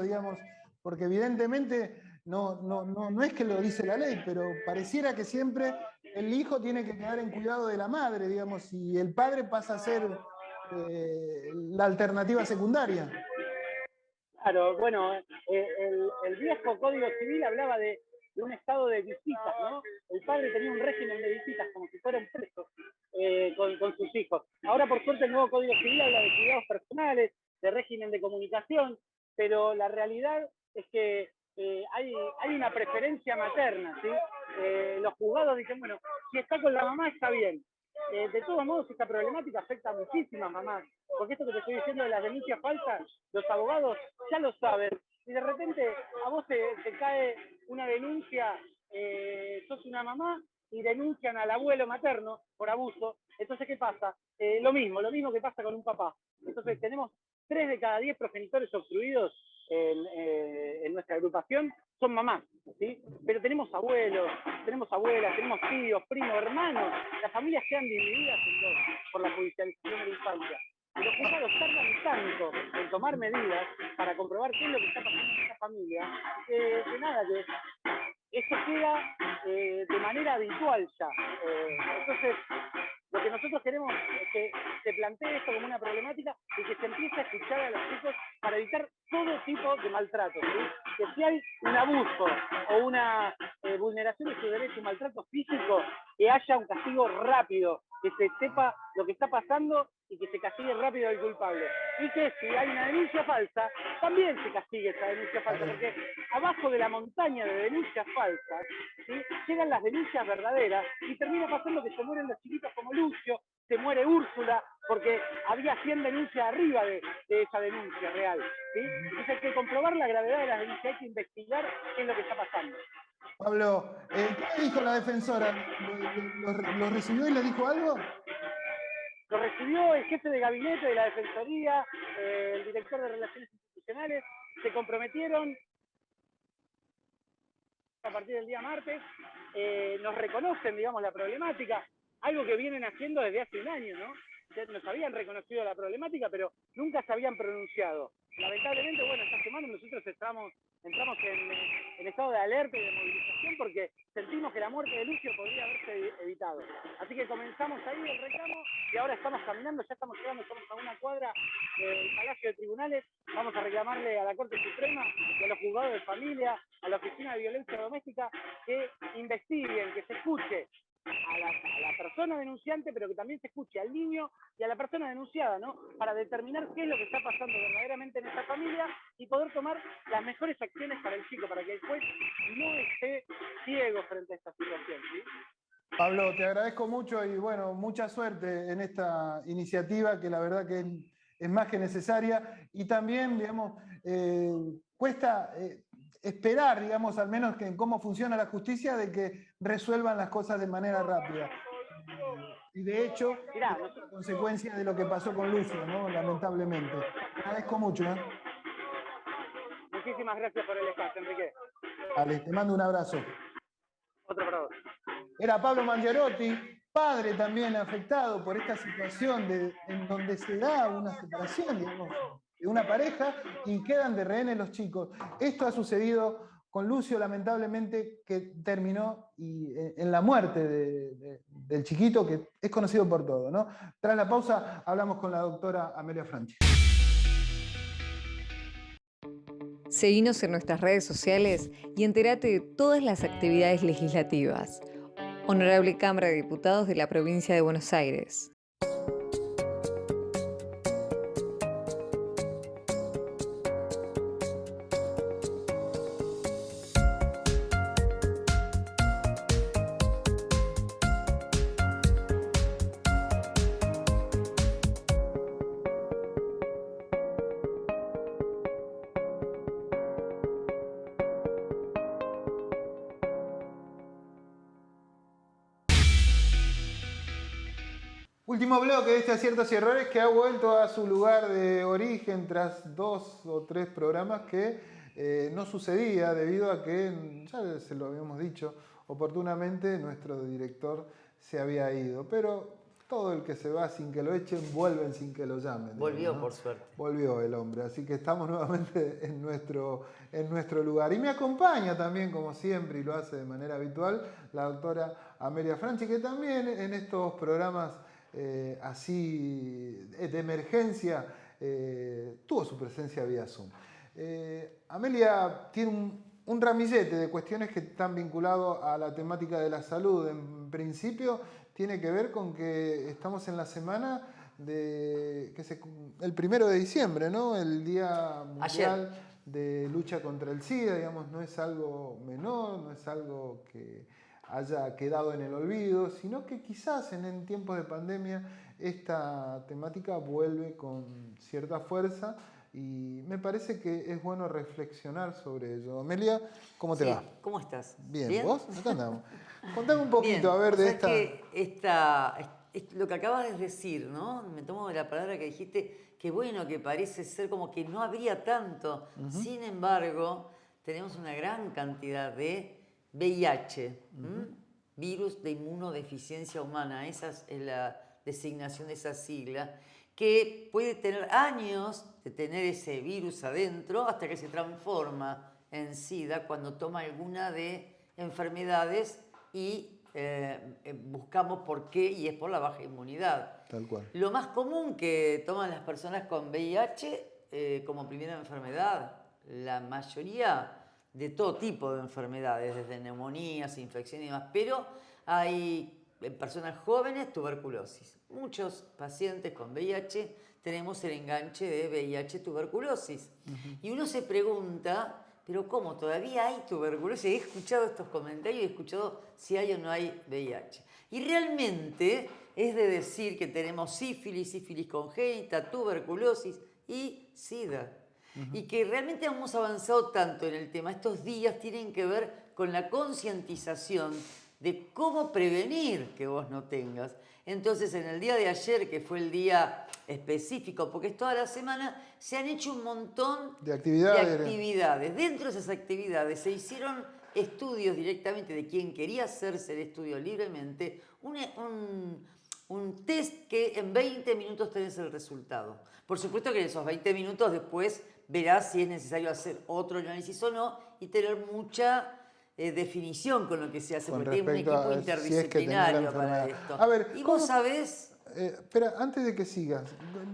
digamos? Porque evidentemente no es que lo dice la ley, pero pareciera que siempre el hijo tiene que quedar en cuidado de la madre, digamos, y el padre pasa a ser la alternativa secundaria. Claro, bueno, el viejo Código Civil hablaba de un estado de visitas, ¿no? El padre tenía un régimen de visitas como si fueran presos con sus hijos. Ahora, por suerte, el nuevo Código Civil habla de cuidados personales, de régimen de comunicación, pero la realidad es que hay una preferencia materna, ¿sí? Los juzgados dicen, bueno, si está con la mamá está bien, de todos modos esta problemática afecta a muchísimas mamás, porque esto que te estoy diciendo de las denuncias falsas, los abogados ya lo saben, y de repente a vos te cae una denuncia, sos una mamá, y denuncian al abuelo materno por abuso. Entonces, ¿qué pasa? Lo mismo que pasa con un papá. Entonces, tenemos 3 de cada 10 progenitores obstruidos en nuestra agrupación, son mamás, ¿sí? Pero tenemos abuelos, tenemos abuelas, tenemos tíos, primos, hermanos. Las familias quedan divididas por la judicialización de la infancia. Y los juzgados tardan tanto en tomar medidas para comprobar qué es lo que está pasando en esa familia, que nada, que eso queda de manera habitual ya. Entonces, lo que nosotros queremos es que se plantee esto como una problemática y que se empiece a escuchar a los chicos para evitar todo tipo de maltrato, ¿sí? Que si hay un abuso o una vulneración de su derecho, un maltrato físico, que haya un castigo rápido, que se sepa lo que está pasando y que se castigue rápido al culpable. Y que si hay una denuncia falsa, también se castigue esa denuncia falsa, porque abajo de la montaña de denuncias falsas, ¿sí?, llegan las denuncias verdaderas y termina pasando que se mueren los chiquitos como Lucio, se muere Úrsula, porque había 100 denuncias arriba de esa denuncia real, ¿sí? Entonces hay que comprobar la gravedad de las denuncias, hay que investigar qué es lo que está pasando. Pablo, ¿qué dijo la defensora? ¿Lo recibió y le dijo algo? Lo recibió el jefe de gabinete de la Defensoría, el director de Relaciones Institucionales, se comprometieron a partir del día martes, nos reconocen, digamos, la problemática, algo que vienen haciendo desde hace un año, ¿no? Nos habían reconocido la problemática, pero nunca se habían pronunciado. Lamentablemente, bueno, esta semana nosotros entramos en estado de alerta y de movilización porque sentimos que la muerte de Lucio podría haberse evitado. Así que comenzamos ahí el reclamo y ahora estamos caminando, ya estamos llegando, estamos a una cuadra del Palacio de Tribunales, vamos a reclamarle a la Corte Suprema y a los juzgados de familia, a la Oficina de Violencia Doméstica, que investiguen, que se escuche a la persona denunciante, pero que también se escuche al niño y a la persona denunciada, ¿no? Para determinar qué es lo que está pasando verdaderamente en esta familia y poder tomar las mejores acciones para el chico, para que el juez no esté ciego frente a esta situación, ¿sí? Pablo, te agradezco mucho y bueno, mucha suerte en esta iniciativa que la verdad que es más que necesaria y también, digamos, cuesta esperar, digamos, al menos que en cómo funciona la justicia, de que resuelvan las cosas de manera rápida. Y de hecho, mirá, es una consecuencia de lo que pasó con Lucio, ¿no? Lamentablemente. Te agradezco mucho, ¿eh? Muchísimas gracias por el espacio, Enrique. Vale, te mando un abrazo. Otro para vos. Era Pablo Mangiarotti, padre también afectado por esta situación en donde se da una separación, digamos, de una pareja y quedan de rehenes los chicos. Esto ha sucedido con Lucio, lamentablemente, que terminó en la muerte del chiquito, que es conocido por todo, ¿no? Tras la pausa hablamos con la doctora Amelia Franchi. Seguinos en nuestras redes sociales y entérate de todas las actividades legislativas. Honorable Cámara de Diputados de la Provincia de Buenos Aires. Último bloque de este Aciertos y Errores, que ha vuelto a su lugar de origen tras 2 o 3 programas que no sucedía debido a que, ya se lo habíamos dicho oportunamente, nuestro director se había ido. Pero todo el que se va sin que lo echen, vuelven sin que lo llamen. Volvió, ¿no? por suerte. Volvió el hombre, así que estamos nuevamente en nuestro lugar. Y me acompaña también, como siempre, y lo hace de manera habitual, la doctora Amelia Franchi, que también en estos programas así de emergencia tuvo su presencia vía Zoom. Amelia tiene un ramillete de cuestiones que están vinculadas a la temática de la salud. En principio tiene que ver con que estamos en la semana el 1 de diciembre, ¿no? El Día Mundial de Lucha contra el SIDA, digamos, no es algo menor, no es algo que haya quedado en el olvido, sino que quizás en tiempos de pandemia esta temática vuelve con cierta fuerza y me parece que es bueno reflexionar sobre ello. Amelia, ¿cómo te va? ¿Cómo estás? Bien, ¿vos? Acá andamos. Contame un poquito, a ver, de esta... Lo que acabas de decir, ¿no? Me tomo de la palabra que dijiste, que bueno, que parece ser como que no habría tanto. Sin embargo, tenemos una gran cantidad de VIH, virus de inmunodeficiencia humana, esa es la designación de esa sigla, que puede tener años de tener ese virus adentro hasta que se transforma en SIDA cuando toma alguna de enfermedades y buscamos por qué, y es por la baja inmunidad. Tal cual. Lo más común que toman las personas con VIH como primera enfermedad, la mayoría de todo tipo de enfermedades, desde neumonías, infecciones y demás, pero hay en personas jóvenes tuberculosis. Muchos pacientes con VIH tenemos el enganche de VIH-tuberculosis. Y uno se pregunta, pero ¿cómo? ¿Todavía hay tuberculosis? He escuchado estos comentarios y he escuchado si hay o no hay VIH. Y realmente es de decir que tenemos sífilis, sífilis congénita, tuberculosis y SIDA. Y que realmente hemos avanzado tanto en el tema. Estos días tienen que ver con la concientización de cómo prevenir que vos no tengas. Entonces, en el día de ayer, que fue el día específico, porque es toda la semana, se han hecho un montón de actividades. Dentro de esas actividades se hicieron estudios directamente de quien quería hacerse el estudio libremente, un test que en 20 minutos tenés el resultado. Por supuesto que en esos 20 minutos después verás si es necesario hacer otro análisis o no y tener mucha definición con lo que se hace, porque hay un equipo interdisciplinario para esto. A ver, y vos sabés... espera, antes de que sigas,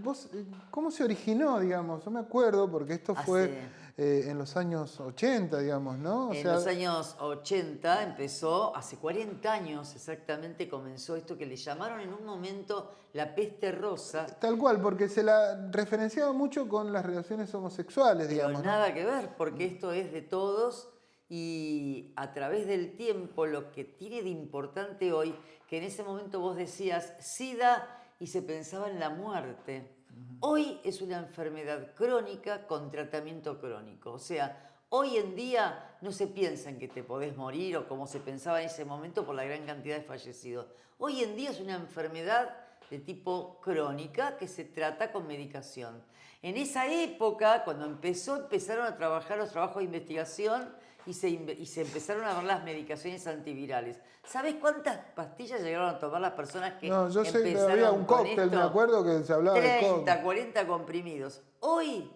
vos, ¿cómo se originó, digamos? Yo me acuerdo, porque esto fue en los años 80, digamos, ¿no? Los años 80 empezó, hace 40 años exactamente comenzó esto que le llamaron en un momento la peste rosa. Tal cual, porque se la referenciaba mucho con las relaciones homosexuales, digamos. Pero nada que ver, porque esto es de todos. Y a través del tiempo, lo que tiene de importante hoy, que en ese momento vos decías SIDA y se pensaba en la muerte. Hoy es una enfermedad crónica con tratamiento crónico. O sea, hoy en día no se piensa en que te podés morir o como se pensaba en ese momento por la gran cantidad de fallecidos. Hoy en día es una enfermedad de tipo crónica que se trata con medicación. En esa época, cuando empezaron a trabajar los trabajos de investigación, y se empezaron a ver las medicaciones antivirales. ¿Sabes cuántas pastillas llegaron a tomar las personas que no, yo sé que empezaron había un con cóctel, esto? me acuerdo que se hablaba 30, de cóctel. 40 comprimidos. Hoy,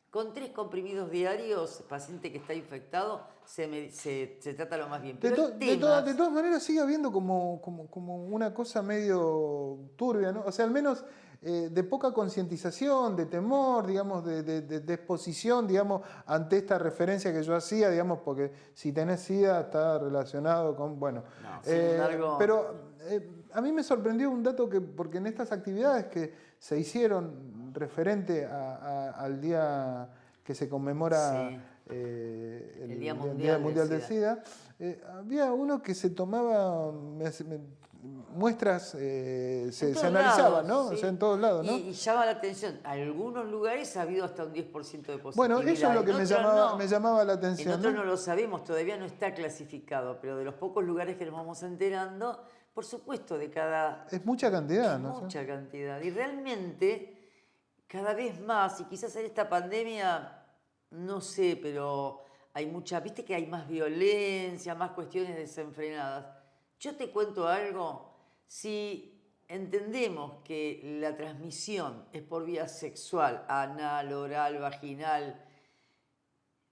con 3 comprimidos diarios, el paciente que está infectado se trata lo más bien. Pero de todas maneras sigue habiendo como una cosa medio turbia, ¿no? O sea, al menos de poca concientización, de temor, digamos, de exposición, digamos, ante esta referencia que yo hacía, digamos, porque si tenés SIDA está relacionado con, bueno. No, sin embargo... Pero a mí me sorprendió un dato porque en estas actividades que se hicieron referente al día que se conmemora el Día Mundial del SIDA, había uno que se tomaba muestras, se analizaban, ¿no? Sí. O sea, en todos lados, ¿no? Y llama la atención, en algunos lugares ha habido hasta un 10% de positividad. Bueno, eso es lo que me llamaba la atención. En otros no lo sabemos, todavía no está clasificado, pero de los pocos lugares que nos vamos enterando, por supuesto, de cada... Es mucha cantidad, ¿no? Mucha cantidad. Y realmente, cada vez más, y quizás en esta pandemia, no sé, pero hay mucha... Viste que hay más violencia, más cuestiones desenfrenadas. Yo te cuento algo, si entendemos que la transmisión es por vía sexual, anal, oral, vaginal,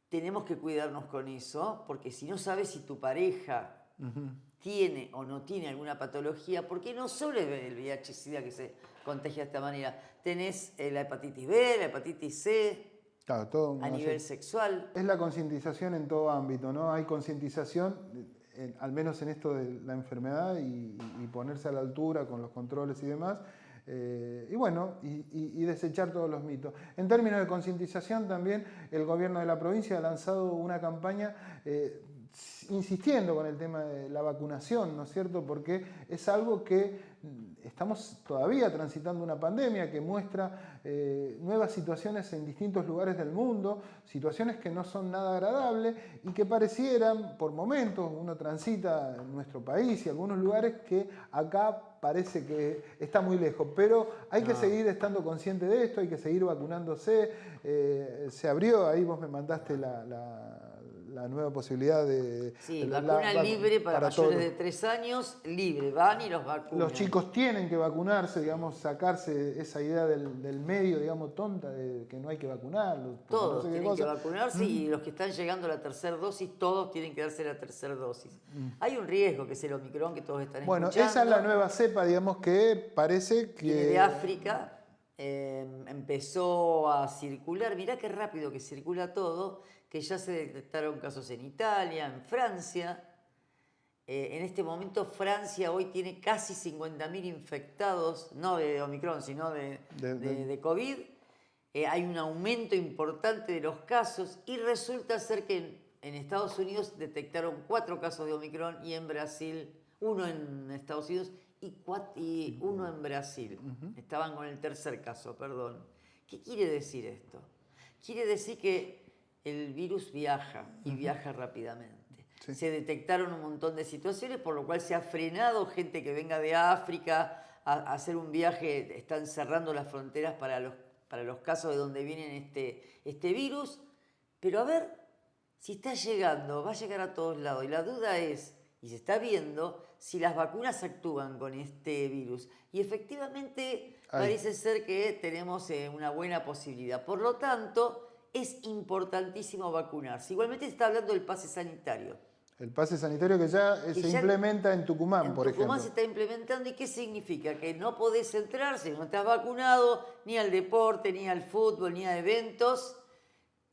tenemos que cuidarnos con eso, porque si no sabes si tu pareja tiene o no tiene alguna patología, porque no solo es el VIH-Sida que se contagia de esta manera, tenés la hepatitis B, la hepatitis C, claro, todo a nivel sexual. Es la concientización en todo ámbito, ¿no? Hay concientización... al menos en esto de la enfermedad y ponerse a la altura con los controles y demás, y bueno, y desechar todos los mitos. En términos de concientización también, el gobierno de la provincia ha lanzado una campaña insistiendo con el tema de la vacunación, ¿no es cierto? Porque es algo que estamos todavía transitando una pandemia que muestra nuevas situaciones en distintos lugares del mundo, situaciones que no son nada agradables y que parecieran, por momentos, uno transita en nuestro país y algunos lugares que acá parece que está muy lejos, pero hay que seguir estando consciente de esto, hay que seguir vacunándose. Se abrió, ahí vos me mandaste la nueva posibilidad de... Sí, vacuna libre para mayores todos. de 3 años, libre, van y los vacunan. Los chicos tienen que vacunarse, digamos, sacarse esa idea del medio, digamos, tonta de que no hay que vacunarlos. Todos tienen que vacunarse y los que están llegando a la tercera dosis, todos tienen que darse la tercera dosis. Hay un riesgo que es el Omicron que todos están escuchando. Esa es la nueva cepa, digamos, que parece que... Viene de África, empezó a circular, mirá qué rápido que circula todo, que ya se detectaron casos en Italia, en Francia. En este momento Francia hoy tiene casi 50.000 infectados, no de Omicron, sino de COVID. Hay un aumento importante de los casos y resulta ser que en Estados Unidos detectaron 4 casos de Omicron y en Brasil, 1 en Estados Unidos y 1 en Brasil. Estaban con el tercer caso, perdón. ¿Qué quiere decir esto? Quiere decir que el virus viaja y viaja rápidamente. Sí. Se detectaron un montón de situaciones, por lo cual se ha frenado gente que venga de África a hacer un viaje. Están cerrando las fronteras para los casos de donde viene este virus. Pero a ver, si está llegando, va a llegar a todos lados. Y la duda es, y se está viendo, si las vacunas actúan con este virus. Y efectivamente parece ser que tenemos una buena posibilidad. Por lo tanto, es importantísimo vacunarse. Igualmente se está hablando del pase sanitario. El pase sanitario que ya se implementa en Tucumán, por ejemplo. En Tucumán se está implementando. ¿Y qué significa? Que no podés entrar si no estás vacunado ni al deporte, ni al fútbol, ni a eventos,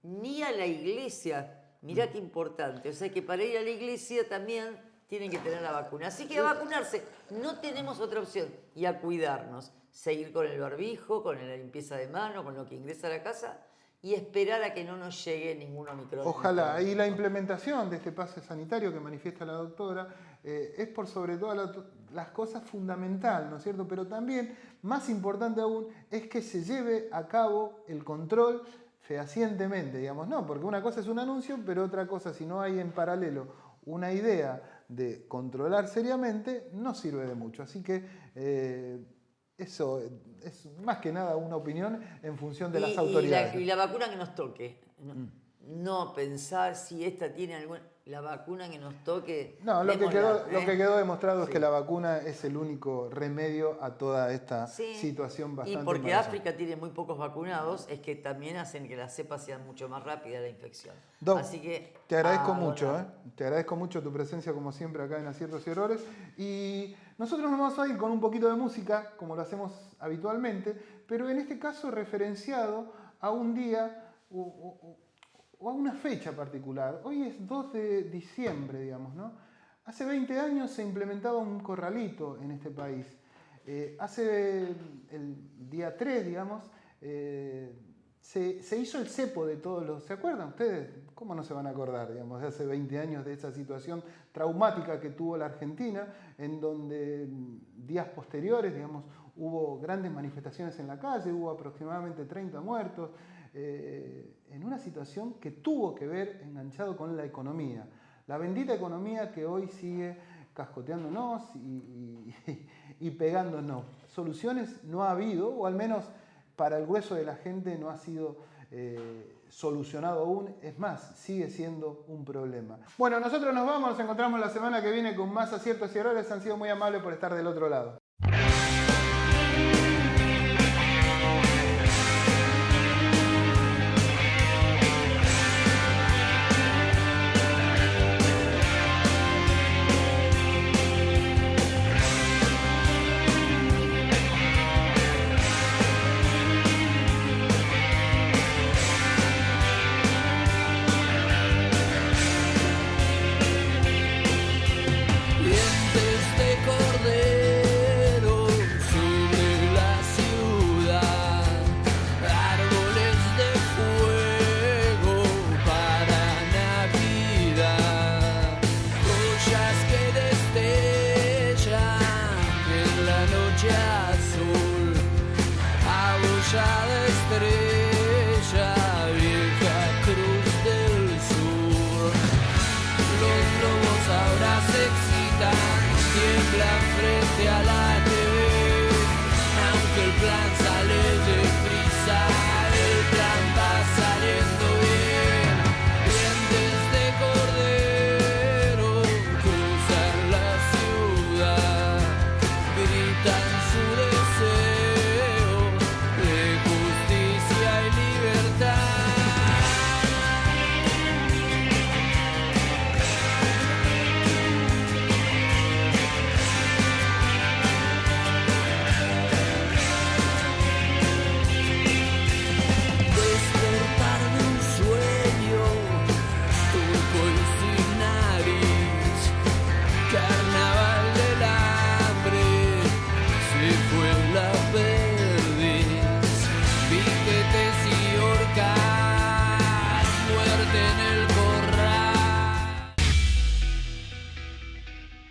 ni a la iglesia. Mirá qué importante. O sea que para ir a la iglesia también tienen que tener la vacuna. Así que a vacunarse. No tenemos otra opción. Y a cuidarnos. Seguir con el barbijo, con la limpieza de mano, con lo que ingresa a la casa y esperar a que no nos llegue ningún Omicron. Ojalá. Y la implementación de este pase sanitario que manifiesta la doctora es por sobre todas las cosas fundamental, ¿no es cierto? Pero también, más importante aún, es que se lleve a cabo el control fehacientemente, digamos, no, porque una cosa es un anuncio, pero otra cosa, si no hay en paralelo una idea de controlar seriamente, no sirve de mucho. Así que eso es más que nada una opinión en función de las autoridades. Y la vacuna que nos toque. No pensar si esta tiene alguna... La vacuna que nos toque... No, lo que quedó demostrado es que la vacuna es el único remedio a toda esta situación bastante... Y porque África tiene muy pocos vacunados, es que también hacen que la cepa sea mucho más rápida la infección. Doc, así que... Te agradezco mucho, Te agradezco mucho tu presencia, como siempre, acá en Aciertos y Errores. Y nosotros nos vamos a ir con un poquito de música, como lo hacemos habitualmente, pero en este caso referenciado a un día... o a una fecha particular. Hoy es 2 de diciembre, digamos, ¿no? Hace 20 años se implementaba un corralito en este país. Hace el día 3, digamos, se hizo el cepo de todos los... ¿Se acuerdan ustedes? ¿Cómo no se van a acordar, digamos, de hace 20 años de esa situación traumática que tuvo la Argentina, en donde días posteriores, digamos, hubo grandes manifestaciones en la calle, hubo aproximadamente 30 muertos, en una situación que tuvo que ver enganchado con la economía. La bendita economía que hoy sigue cascoteándonos y pegándonos. Soluciones no ha habido, o al menos para el grueso de la gente no ha sido solucionado aún. Es más, sigue siendo un problema. Bueno, nosotros nos vamos, nos encontramos la semana que viene con más aciertos y errores. Han sido muy amables por estar del otro lado. Dientes de cordero de estrellas.